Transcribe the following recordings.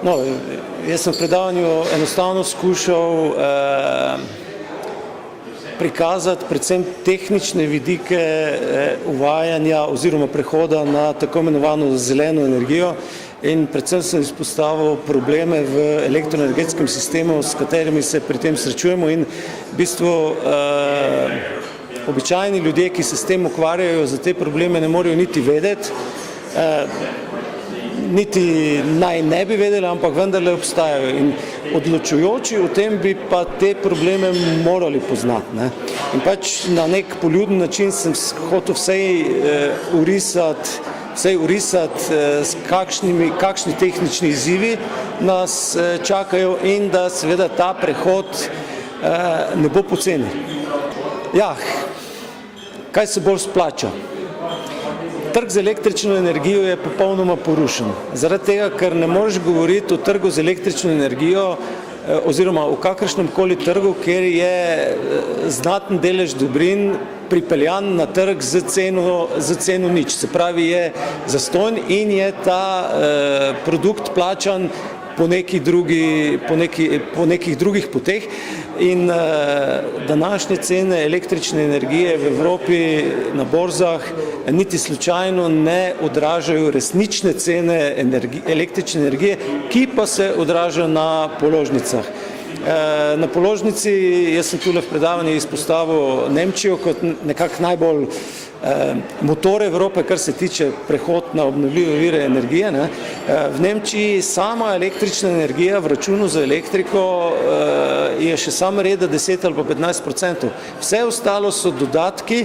No, jaz sem v predavanju enostavno skušal prikazati predvsem tehnične vidike uvajanja oziroma prehoda na tako imenovano zeleno energijo in predvsem sem izpostavil probleme v elektroenergetskem sistemu, s katerimi se pri tem srečujemo in v bistvu običajni ljudje, ki se s tem ukvarjajo, za te probleme ne morejo niti vedeti, niti naj ne bi vedeli, ampak vendarle obstajajo in odločujoči o tem bi pa te probleme morali poznati, ne. In pač na nek poljuden način sem hotel vsej urisati, s kakšni tehnični izzivi nas čakajo in da seveda ta prehod ne bo poceni. Ja, kaj se bolj splača? Trg z električno energijo je popolnoma porušen. Zaradi tega, ker ne moreš govoriti o trgu z električno energijo oziroma o kakršnemkoli trgu, kjer je znaten delež dobrin pripeljan na trg z ceno nič. Se pravi, je zastonj in je ta produkt plačan po nekih drugih poteh in današnje cene električne energije v Evropi na borzah niti slučajno ne odražajo resnične cene električne energije, ki pa se odražajo na položnicah. Na položnici, jaz sem tule v predavanju izpostavil Nemčijo kot nekako najbolj motor Evrope, kar se tiče prehod na obnovljive vire energije. V Nemčiji sama električna energija v računu za elektriko je še samo reda 10 ali pa 15%. Vse ostalo so dodatki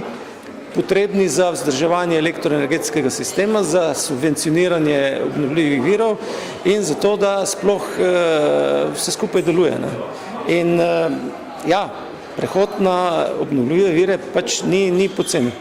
potrebni za vzdrževanje elektroenergetskega sistema, za subvencioniranje obnovljivih virov in za to, da sploh vse skupaj deluje. In ja, prehod na obnovljive vire pač ni poceni.